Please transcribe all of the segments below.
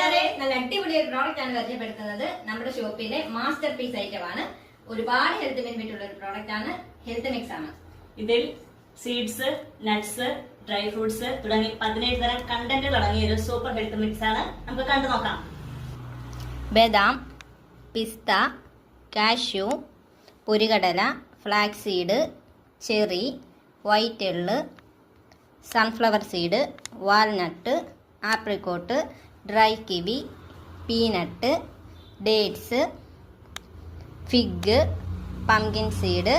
കൂട്ടുകാരെ നല്ല അടിപൊളി ഒരു പ്രോഡക്റ്റ് ആണ് പരിചയപ്പെടുത്തുന്നത്. നമ്മുടെ ഷോപ്പിലെ മാസ്റ്റർ പീസ് ഐറ്റം ആണ്. ഒരുപാട് ഹെൽത്ത് ബെനിഫിറ്റ് ഉള്ള ഒരു പ്രോഡക്റ്റ് ആണ്. ഹെൽത്ത് മിക്സ് ആണ്. ഇതിൽ സീഡ്സ്, നട്ട്സ്, ഡ്രൈ ഫ്രൂട്ട്സ് തുടങ്ങി 17 തരം കണ്ടന്റുകൾ അടങ്ങിയ ഒരു സൂപ്പർ ഹെൽത്ത് മിക്സ് ആണ്. നമുക്ക് കണ്ടു നോക്കാം. ബദാം, പിസ്ത, കാഷ്യൂ, പൊരികടല, ഫ്ലാക്സ് സീഡ്, ചെറി, വൈറ്റ് എള്ള്, sunflower seed, walnut, apricot, dry kiwi, peanut, dates, fig, pumpkin seed,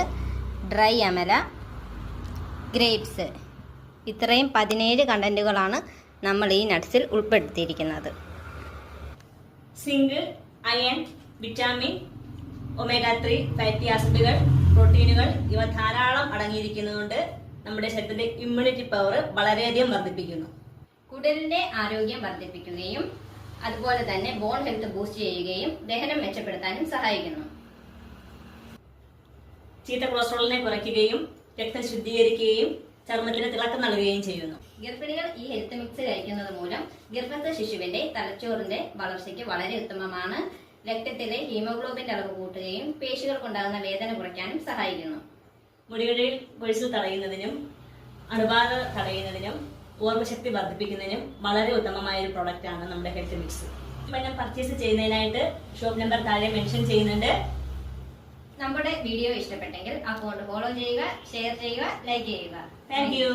dry amla, grapes. ഇത്രയും 17 കണ്ടന്റുകളാണ് നമ്മൾ ഈ നട്ട്സിൽ ഉൾപ്പെടുത്തിയിരിക്കുന്നത്. Zinc, iron, vitamin, omega 3 fatty ആസിഡുകൾ, പ്രോട്ടീനുകൾ ഇവ ധാരാളം അടങ്ങിയിരിക്കുന്നതുകൊണ്ട് നമ്മുടെ ശരീരത്തിന്റെ ഇമ്മ്യൂണിറ്റി പവർ വളരെയധികം വർദ്ധിപ്പിക്കുന്നു. കുടലിന്റെ ആരോഗ്യം വർദ്ധിപ്പിക്കുകയും അതുപോലെ തന്നെ ബോൺ ഹെൽത്ത് ബൂസ്റ്റ് ചെയ്യുകയും ദഹനം മെച്ചപ്പെടുത്താനും സഹായിക്കുന്നു. ചീത്ത കൊളസ്ട്രോളിനെ കുറയ്ക്കുകയും രക്തം ശുദ്ധീകരിക്കുകയും ചർമ്മത്തിന് തിളക്കം നൽകുകയും ചെയ്യുന്നു. ഗർഭിണികൾ ഈ ഹെൽത്ത് മിക്സ് കഴിക്കുന്നത് മൂലം ഗർഭസ്ഥ ശിശുവിന്റെ തലച്ചോറിന്റെ വളർച്ചയ്ക്ക് വളരെ ഉത്തമമാണ്. രക്തത്തിലെ ഹീമോഗ്ലോബിന്റെ അളവ് കൂട്ടുകയും പേശികൾക്കുണ്ടാകുന്ന വേദന കുറയ്ക്കാനും സഹായിക്കുന്നു. മുടികളിൽ കൊഴിച്ചിൽ തടയുന്നതിനും അണുബാധ തടയുന്നതിനും ഓർമ്മശക്തി വർദ്ധിപ്പിക്കുന്നതിനും വളരെ ഉത്തമമായ ഒരു പ്രോഡക്റ്റ് ആണ് നമ്മുടെ ഹെൽത്ത് മിക്സ്. ഞാൻ പർച്ചേസ് ചെയ്യുന്നതിനായിട്ട് ഷോപ്പ് നമ്പർ താഴെ മെൻഷൻ ചെയ്യുന്നുണ്ട്. നമ്മുടെ വീഡിയോ ഇഷ്ടപ്പെട്ടെങ്കിൽ അക്കൗണ്ട് ഫോളോ ചെയ്യുക, ഷെയർ ചെയ്യുക, ലൈക്ക് ചെയ്യുക. Thank you.